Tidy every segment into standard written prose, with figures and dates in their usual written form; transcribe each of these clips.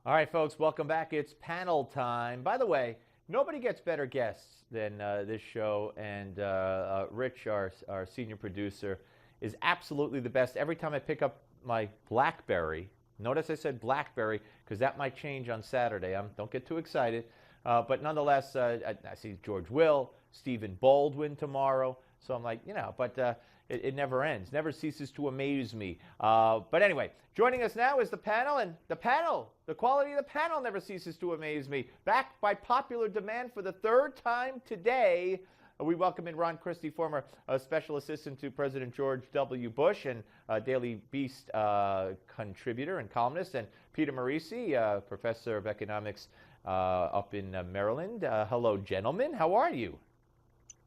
All right, folks, welcome back. It's panel time. By the way, nobody gets better guests than this show, and Rich, our senior producer, is absolutely the best. Every time I pick up my BlackBerry, notice I said BlackBerry because that might change on Saturday. Don't get too excited. But nonetheless, I see George Will, Stephen Baldwin tomorrow. So I'm like, but it never ends, never ceases to amaze me. But anyway, joining us now is the panel, and the quality of the panel never ceases to amaze me. Back by popular demand for the third time today, we welcome in Ron Christie, former special assistant to President George W. Bush and Daily Beast contributor and columnist, and Peter Morici, professor of economics up in Maryland. Hello, gentlemen. How are you?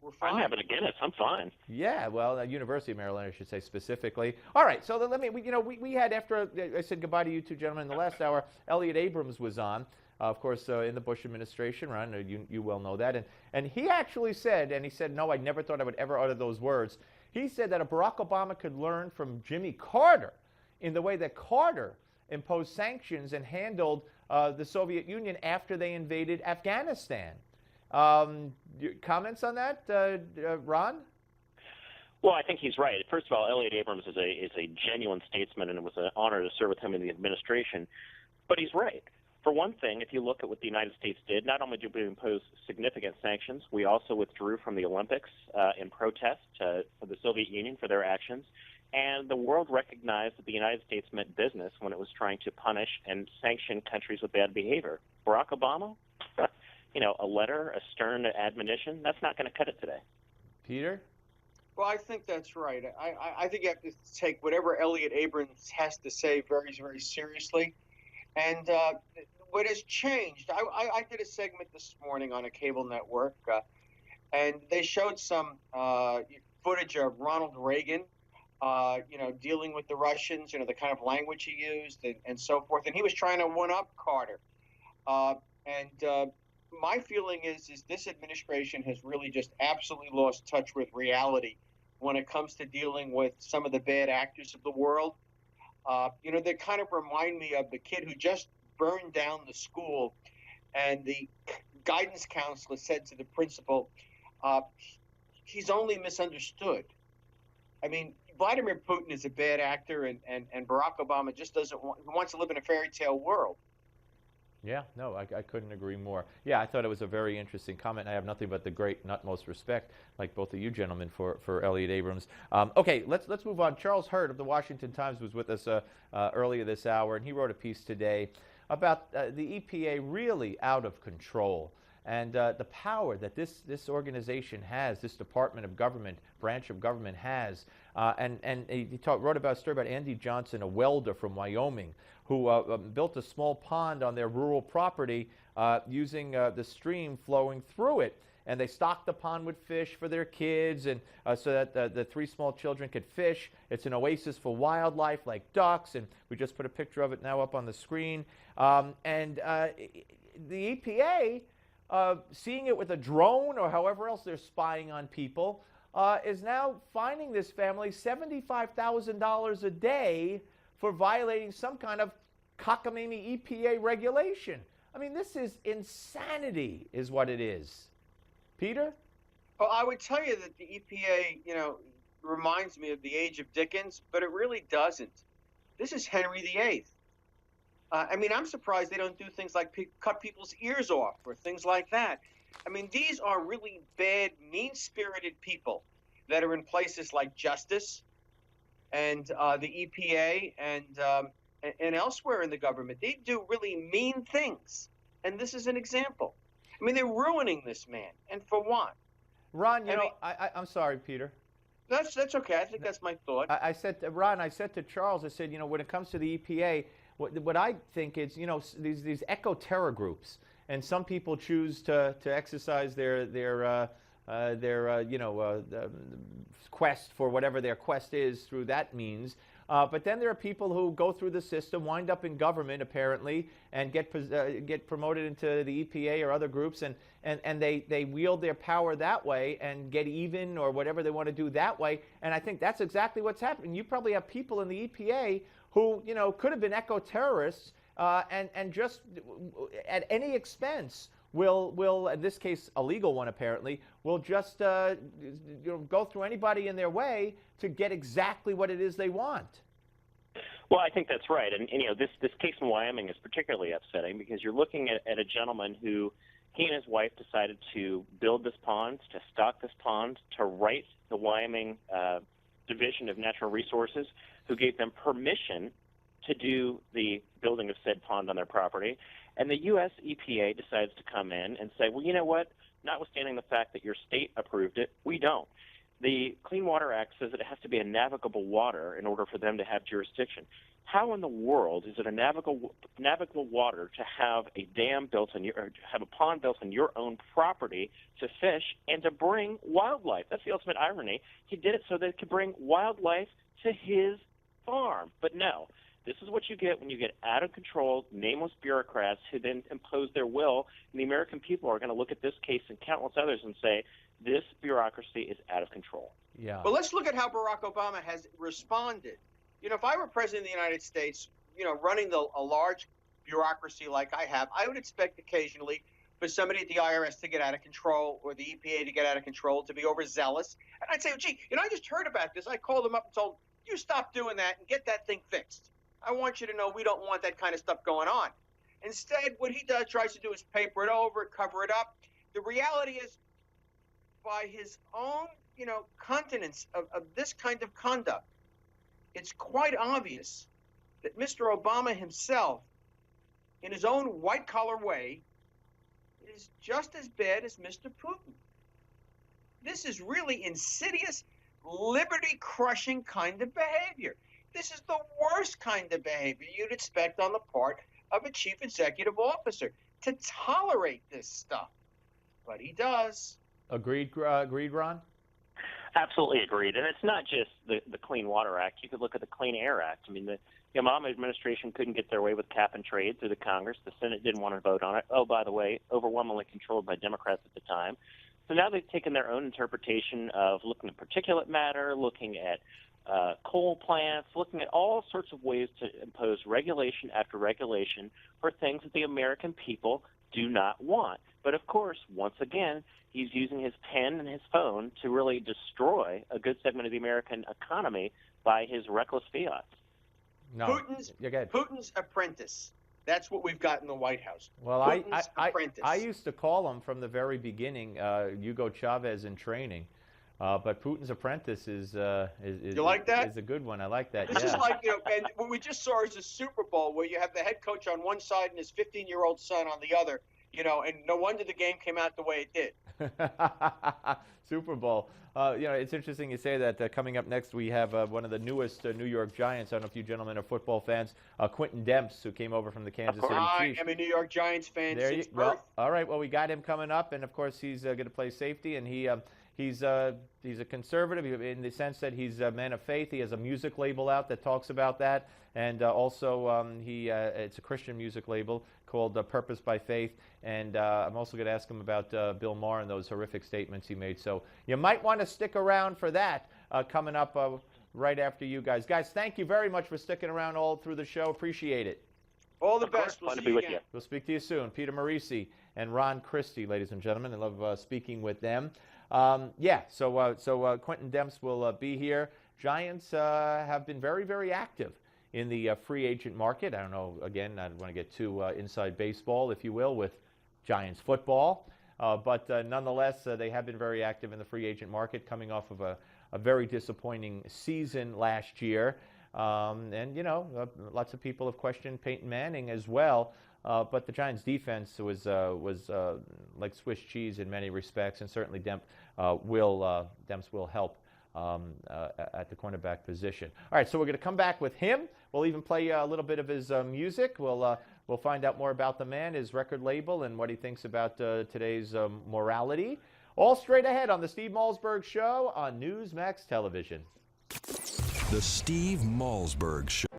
We're fine. I'm having a Guinness. I'm fine. Yeah, well, University of Maryland, I should say specifically. All right, so let me, we had, after I said goodbye to you two gentlemen in the last hour, Elliot Abrams was on, of course, in the Bush administration, Ron, you well know that. And he actually said, no, I never thought I would ever utter those words. He said that Barack Obama could learn from Jimmy Carter in the way that Carter imposed sanctions and handled the Soviet Union after they invaded Afghanistan. Comments on that, Ron? Well, I think he's right. First of all, Elliot Abrams is a genuine statesman, and it was an honor to serve with him in the administration. But he's right. For one thing, if you look at what the United States did, not only did we impose significant sanctions, we also withdrew from the Olympics in protest for the Soviet Union for their actions. And the world recognized that the United States meant business when it was trying to punish and sanction countries with bad behavior. Barack Obama? A letter, a stern admonition, that's not going to cut it today. Peter? Well, I think that's right. I think you have to take whatever Elliot Abrams has to say very, very seriously. And what has changed, I did a segment this morning on a cable network, and they showed some footage of Ronald Reagan, dealing with the Russians, the kind of language he used and so forth. And he was trying to one-up Carter. My feeling is this administration has really just absolutely lost touch with reality when it comes to dealing with some of the bad actors of the world. They kind of remind me of the kid who just burned down the school, and the guidance counselor said to the principal, he's only misunderstood. I mean, Vladimir Putin is a bad actor, and Barack Obama just wants to live in a fairy tale world. Yeah, no, I couldn't agree more. Yeah, I thought it was a very interesting comment. I have nothing but the great and utmost respect, like both of you gentlemen, for Elliot Abrams. Okay, let's move on. Charles Hurd of the Washington Times was with us earlier this hour, and he wrote a piece today about the EPA really out of control, and the power that this organization has, this department of government, branch of government has. And he wrote about a story about Andy Johnson, a welder from Wyoming, who built a small pond on their rural property using the stream flowing through it. And they stocked the pond with fish for their kids, and so that the three small children could fish. It's an oasis for wildlife like ducks, and we just put a picture of it now up on the screen. The EPA, seeing it with a drone or however else they're spying on people, is now fining this family $75,000 a day for violating some kind of cockamamie EPA regulation. I mean, this is insanity, is what it is. Peter? Well, I would tell you that the EPA, reminds me of the age of Dickens, but it really doesn't. This is Henry VIII. I'm surprised they don't do things like cut people's ears off or things like that. I mean, these are really bad, mean-spirited people that are in places like Justice and the EPA and elsewhere in the government. They do really mean things, and this is an example. I mean, they're ruining this man, and for what? Ron, I'm sorry, Peter. That's okay. I think that's my thought. I said to Ron, I said to Charles, I said, when it comes to the EPA, what I think is, these eco-terror groups, and some people choose to exercise their quest for whatever their quest is through that means. But then there are people who go through the system, wind up in government apparently, and get promoted into the EPA or other groups, and they wield their power that way and get even or whatever they want to do that way. And I think that's exactly what's happening. You probably have people in the EPA who could have been eco-terrorists and just at any expense will in this case a legal one apparently, will just go through anybody in their way to get exactly what it is they want. Well, I think that's right, and this case in Wyoming is particularly upsetting because you're looking at a gentleman who he and his wife decided to build this pond, to stock this pond, to write the Wyoming Division of Natural Resources, who gave them permission to do the building of said pond on their property. And the U.S. EPA decides to come in and say, well, you know what? Notwithstanding the fact that your state approved it, we don't. The Clean Water Act says that it has to be a navigable water in order for them to have jurisdiction. How in the world is it a navigable water to have a dam built on or have a pond built on your own property to fish and to bring wildlife? That's the ultimate irony. He did it so that it could bring wildlife to his farm. But no, this is what you get when you get out of control, nameless bureaucrats who then impose their will, and the American people are going to look at this case and countless others and say, this bureaucracy is out of control. Yeah. Well, let's look at how Barack Obama has responded. If I were president of the United States, running a large bureaucracy like I have, I would expect occasionally for somebody at the IRS to get out of control or the EPA to get out of control, to be overzealous. And I'd say, gee, I just heard about this. I called them up and told them, you stop doing that and get that thing fixed. I want you to know we don't want that kind of stuff going on. Instead, what he tries to do is paper it over, cover it up. The reality is, by his own, countenance of this kind of conduct, it's quite obvious that Mr. Obama himself, in his own white-collar way, is just as bad as Mr. Putin. This is really insidious, liberty-crushing kind of behavior. This is the worst kind of behavior you'd expect on the part of a chief executive officer, to tolerate this stuff. But he does. Agreed, Ron? Absolutely agreed. And it's not just the Clean Water Act. You could look at the Clean Air Act. I mean, the Obama administration couldn't get their way with cap and trade through the Congress. The Senate didn't want to vote on it. Oh, by the way, overwhelmingly controlled by Democrats at the time. So now they've taken their own interpretation of looking at particulate matter, looking at coal plants, looking at all sorts of ways to impose regulation after regulation for things that the American people do not want. But of course, once again, he's using his pen and his phone to really destroy a good segment of the American economy by his reckless fiat. No, Putin's apprentice. That's what we've got in the White House. Well, apprentice. I used to call him from the very beginning Hugo Chavez in training. But Putin's apprentice is you like that? Is a good one. I like that. This is like, and what we just saw is a Super Bowl where you have the head coach on one side and his 15-year-old son on the other, and no wonder the game came out the way it did. Super Bowl. It's interesting you say that. Coming up next, we have one of the newest New York Giants. I don't know if you gentlemen are football fans. Quentin Demps, who came over from the Kansas City Chiefs. I am a New York Giants fan since birth. Well, all right. Well, we got him coming up, and of course he's going to play safety, and he's a conservative in the sense that he's a man of faith. He has a music label out that talks about that, and also it's a Christian music label called Purpose by Faith. And I'm also going to ask him about Bill Maher and those horrific statements he made. So you might want to stick around for that coming up right after you guys. Guys, thank you very much for sticking around all through the show. Appreciate it. All the best. We'll Fun to see be you with again. you. We'll speak to you soon. Peter Morici and Ron Christie, ladies and gentlemen. I love speaking with them. So Quentin Demps will be here. Giants have been very, very active in the free agent market. I don't know, again, I don't want to get too inside baseball, if you will, with Giants football. But nonetheless, they have been very active in the free agent market, coming off of a very disappointing season last year. Lots of people have questioned Peyton Manning as well. But the Giants' defense was like Swiss cheese in many respects, and certainly Demps will help at the cornerback position. All right, so we're going to come back with him. We'll even play a little bit of his music. We'll find out more about the man, his record label, and what he thinks about today's morality. All straight ahead on the Steve Malzberg Show on Newsmax Television. The Steve Malzberg Show.